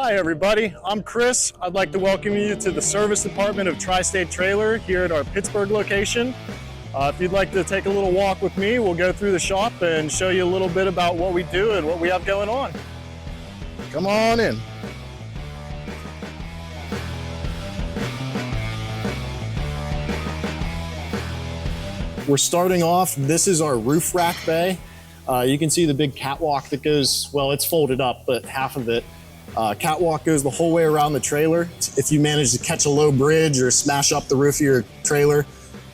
Hi everybody, I'm Chris. I'd like to welcome you to the service department of Tri-State Trailer here at our Pittsburgh location. If you'd like to take a little walk with me, we'll go through the shop and show you a little bit about what we do and what we have going on. Come on in. We're starting off, this is our roof rack bay. You can see the big catwalk that goes, well, it's folded up, but half of it. Catwalk goes the whole way around the trailer. If you manage to catch a low bridge or smash up the roof of your trailer,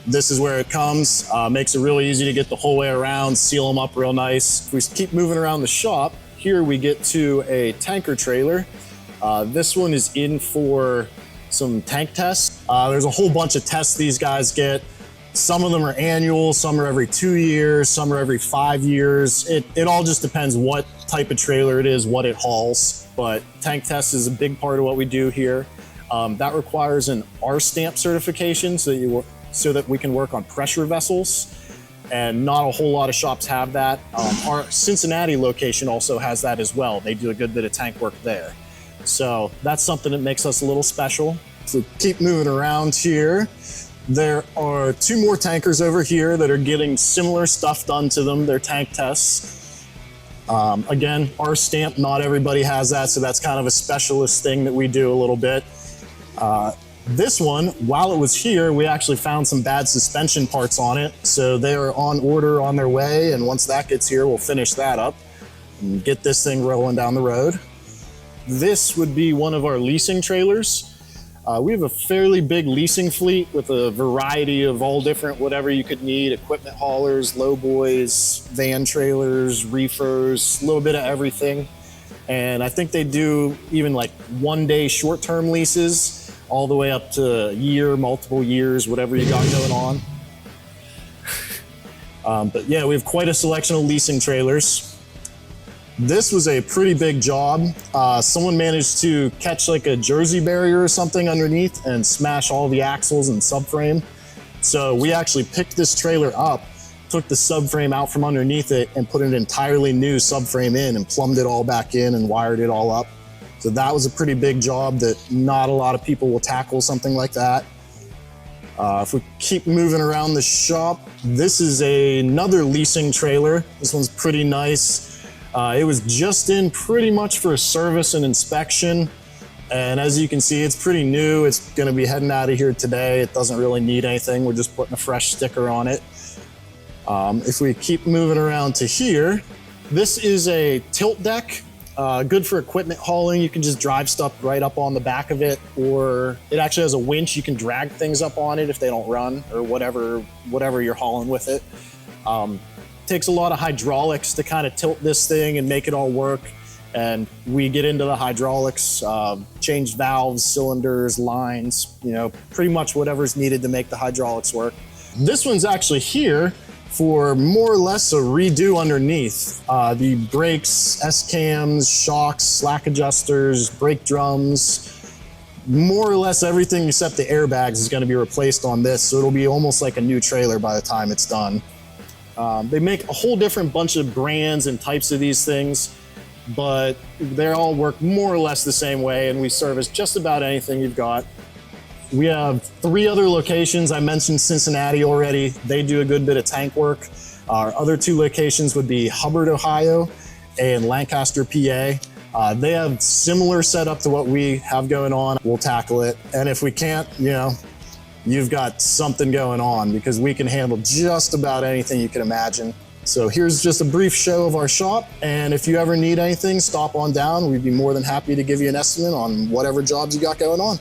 this is where it comes. Makes it really easy to get the whole way around, seal them up real nice. If we keep moving around the shop, here we get to a tanker trailer. This one is in for some tank tests. There's a whole bunch of tests these guys get. Some of them are annual, some are every 2 years, some are every 5 years. It all just depends what type of trailer it is, what it hauls. But tank test is a big part of what we do here. That requires an R stamp certification so that we can work on pressure vessels. And not a whole lot of shops have that. Our Cincinnati location also has that as well. They do a good bit of tank work there. So that's something that makes us a little special. So keep moving around here. There are 2 more tankers over here that are getting similar stuff done to them. They're tank tests. Again, our stamp, not everybody has that, so that's kind of a specialist thing that we do a little bit. This one, while it was here, we actually found some bad suspension parts on it, so they are on order, on their way, and once that gets here, we'll finish that up and get this thing rolling down the road. This would be one of our leasing trailers. We have a fairly big leasing fleet with a variety of all different whatever you could need, equipment haulers, lowboys, van trailers, reefers, a little bit of everything. And I think they do even like 1-day short-term leases all the way up to a year, multiple years, whatever you got going on. But yeah, we have quite a selection of leasing trailers. This was a pretty big job. Someone managed to catch like a jersey barrier or something underneath and smash all the axles and subframe. So we actually picked this trailer up, took the subframe out from underneath it and put an entirely new subframe in and plumbed it all back in and wired it all up. So that was a pretty big job that not a lot of people will tackle something like that. If we keep moving around the shop, this is another leasing trailer. This one's pretty nice. It was just in pretty much for a service and inspection. And as you can see, it's pretty new. It's gonna be heading out of here today. It doesn't really need anything. We're just putting a fresh sticker on it. If we keep moving around to here, this is a tilt deck, good for equipment hauling. You can just drive stuff right up on the back of it, or it actually has a winch. You can drag things up on it if they don't run or whatever you're hauling with it. Takes a lot of hydraulics to kind of tilt this thing and make it all work. And we get into the hydraulics, change valves, cylinders, lines, pretty much whatever's needed to make the hydraulics work. This one's actually here for more or less a redo underneath. The brakes, S-cams, shocks, slack adjusters, brake drums, more or less everything except the airbags is gonna be replaced on this. So it'll be almost like a new trailer by the time it's done. They make a whole different bunch of brands and types of these things, but they all work more or less the same way, and we service just about anything you've got. We have 3 other locations. I mentioned Cincinnati already. They do a good bit of tank work. Our other 2 locations would be Hubbard, Ohio, and Lancaster, PA. They have similar setup to what we have going on. We'll tackle it, and if we can't, you've got something going on, because we can handle just about anything you can imagine. So here's just a brief show of our shop, and if you ever need anything, stop on down. We'd be more than happy to give you an estimate on whatever jobs you got going on.